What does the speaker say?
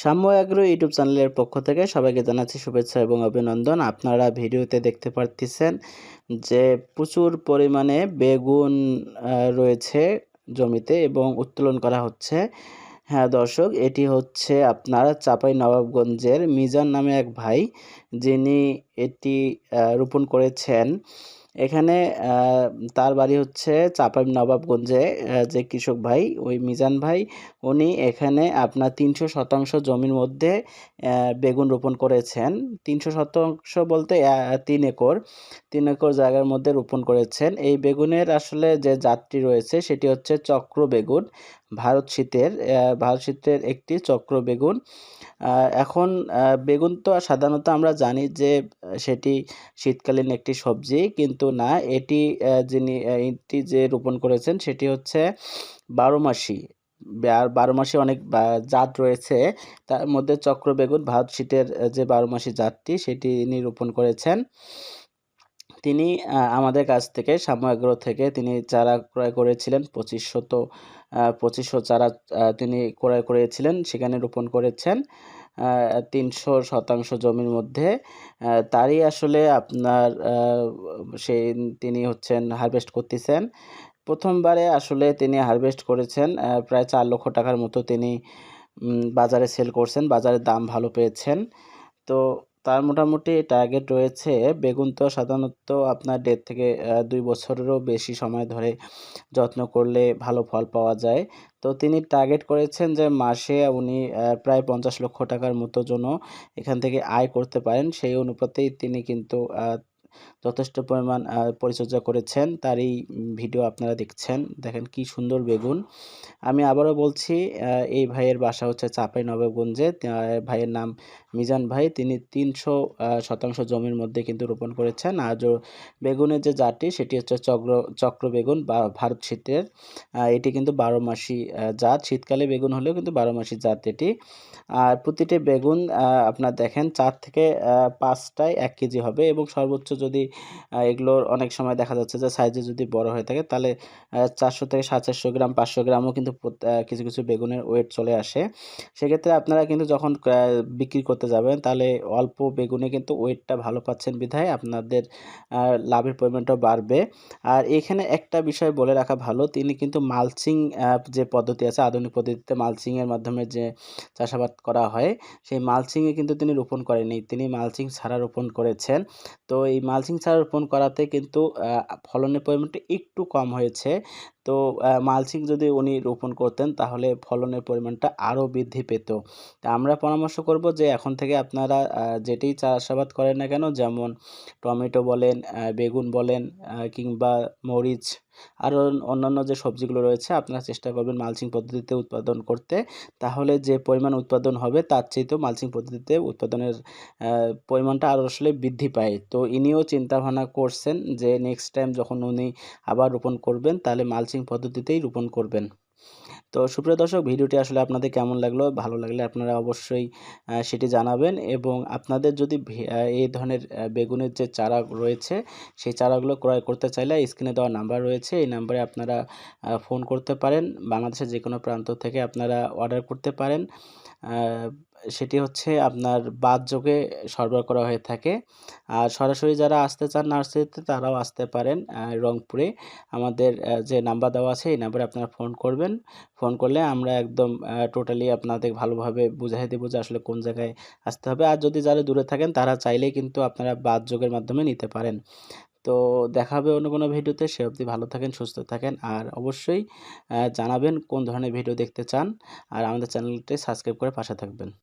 সাম্য agro YouTube চ্যানেলের পক্ষ থেকে সবাইকে জানাচ্ছি শুভেচ্ছা এবং অভিনন্দন। আপনারা ভিডিওতে দেখতে পারতেছেন যে প্রচুর পরিমাণে বেগুন রয়েছে জমিতে এবং উত্তোলন করা হচ্ছে। হ্যাঁ দর্শক, এটি হচ্ছে আপনার চাঁপাইনবাবগঞ্জের মিজান নামে এক ভাই, যিনি এটি রোপণ করেছেন। এখানে তার বাড়ি হচ্ছে চাঁপাইনবাবগঞ্জে। যে কৃষক ভাই, ওই মিজান ভাই, উনি এখানে আপনার ৩০০ শতাংশ জমির মধ্যে বেগুন রোপণ করেছেন। ৩০০ শতাংশ বলতে ৩ একর, ৩ একর জায়গার মধ্যে রোপণ করেছেন। এই বেগুনের আসলে যে জাতটি রয়েছে সেটি হচ্ছে চক্র বেগুন, ভারত শীতের একটি চক্র বেগুন। এখন বেগুন তো সাধারণত আমরা জানি যে সেটি শীতকালীন একটি সবজি, কিন্তু না, এটি যে রোপণ করেছেন সেটি হচ্ছে বারোমাসি। আর বারোমাসি অনেক জাত রয়েছে, তার মধ্যে চক্র বেগুন ভারত শীতের যে বারোমাসি জাতটি সেটি ইনি রোপণ করেছেন। তিনি আমাদের কাছ থেকে সাম্য অ্যাগ্রো থেকে তিনি চারা ক্রয় করেছিলেন। ২৫০০ চারা তিনি ক্রয় করেছিলেন, সেখানে রোপণ করেছেন ৩০০ শতাংশ জমির মধ্যে। তারই আসলে আপনার তিনি হচ্ছেন হারভেস্ট করতেছেন। প্রথমবারে আসলে তিনি হারভেস্ট করেছেন প্রায় ৪ লক্ষ টাকার মতো তিনি বাজারে সেল করছেন, বাজারে দাম ভালো পেয়েছেন। তো তার মোটামুটি টার্গেট রয়েছে, বেগুন তো সাধারণত আপনার ১.৫ থেকে ২ বছরেরও বেশি সময় ধরে যত্ন করলে ভালো ফল পাওয়া যায়। তো তিনি টার্গেট করেছেন যে মাসে উনি প্রায় ৫০ লক্ষ টাকার মতো জন্য এখান থেকে আয় করতে পারেন। সেই অনুপাতেই তিনি কিন্তু যথেষ্ট পরিমাণ পরিচর্যা করেছেন। তারই ভিডিও আপনারা দেখছেন। দেখেন কি সুন্দর বেগুন। আমি আবারও বলছি, এই ভাইয়ের বাসা হচ্ছে চাঁপাইনবাবগঞ্জে। ভাইয়ের নাম মিজান ভাই। তিনি ৩০০ শতাংশ জমির মধ্যে কিন্তু রোপণ করেছেন। আর বেগুনের যে জাতটি সেটি হচ্ছে চক্র বেগুন বা ভারত শীতের। এটি কিন্তু বারোমাসি জাত। শীতকালে বেগুন হলেও কিন্তু বারোমাসি জাত এটি। আর প্রতিটি বেগুন আপনার দেখেন ৪ থেকে ৫টায় ১ কেজি হবে, এবং সর্বোচ্চ যদি এগুলোর অনেক সময় দেখা যাচ্ছে যে সাইজে যদি বড় হয়ে থাকে তাহলে ৪০০ থেকে ৪৫০ গ্রাম, ৫০০ গ্রামও কিন্তু কিছু কিছু বেগুনের ওয়েট চলে আসে। সেক্ষেত্রে আপনারা কিন্তু যখন বিক্রি করতে যাবেন তাহলে অল্প বেগুনে কিন্তু ওয়েটটা ভালো পাচ্ছেন বিধায় আপনাদের লাভের পরিমাণটাও বাড়বে। আর এখানে একটা বিষয় বলে রাখা ভালো, তিনি কিন্তু মালচিং যে পদ্ধতি আছে, আধুনিক পদ্ধতিতে মালচিংয়ের মাধ্যমে যে চাষাবাদ করা হয়, সেই মালচিংয়ে কিন্তু তিনি রোপণ করেননি, তিনি মালচিং ছাড়া রোপণ করেছেন। তো এই মালচিং ছাড়া রোপণ করাতে কিন্তু ফলনের পরিমাণটা একটু কম হয়েছে। তো মালচিং যদি উনি রোপণ করতেন তাহলে ফলনের পরিমাণটা আরও বৃদ্ধি পেত। তা আমরা পরামর্শ করব যে এখন থেকে আপনারা যেটিই চাষাবাদ করেন না কেন, যেমন টমেটো বলেন, বেগুন বলেন, কিংবা মরিচ, আরও অন্যান্য যে সবজিগুলো রয়েছে, আপনারা চেষ্টা করবেন মালচিং পদ্ধতিতে উৎপাদন করতে। তাহলে যে পরিমাণ উৎপাদন হবে তার চাইতেও মালচিং পদ্ধতিতে উৎপাদনের পরিমাণটা আরও আসলে বৃদ্ধি পায়। তো ইনিও চিন্তাভাবনা করছেন যে নেক্সট টাইম যখন উনি আবার রোপণ করবেন তাহলে মালচিং পদ্ধতিতেই রোপণ করবেন। তো সুপ্রিয় দর্শক, ভিডিওটি আসলে আপনাদের কেমন লাগলো? ভালো লাগলে আপনারা অবশ্যই সেটি জানাবেন, এবং আপনাদের যদি এই ধরনের বেগুনের যে চারা রয়েছে সেই চারাগুলো ক্রয় করতে চাইলে স্ক্রিনে দেওয়া নাম্বার রয়েছে, এই নাম্বারে আপনারা ফোন করতে পারেন। বাংলাদেশের যে কোনো প্রান্ত থেকে আপনারা অর্ডার করতে পারেন। সেটি হচ্ছে আপনার বাদযোগে সরবরাহ করা হয়ে থাকে। আর সরাসরি যারা আসতে চান নার্সারিতে তারাও আসতে পারেন রংপুরে। আমাদের যে নাম্বার দেওয়া আছে এই নাম্বারে আপনারা ফোন করবেন। ফোন করলে আমরা একদম টোটালি আপনাদের ভালোভাবে বুঝাই দেবো যে আসলে কোন জায়গায় আসতে হবে। আর যদি যারা দূরে থাকেন তারা চাইলেই কিন্তু আপনারা বাদযোগের মাধ্যমে নিতে পারেন। তো দেখা হবে অন্য কোনো ভিডিওতে। সে অবধি ভালো থাকেন, সুস্থ থাকেন, আর অবশ্যই জানাবেন কোন ধরনের ভিডিও দেখতে চান, আর আমাদের চ্যানেলটি সাবস্ক্রাইব করে পাশে থাকবেন।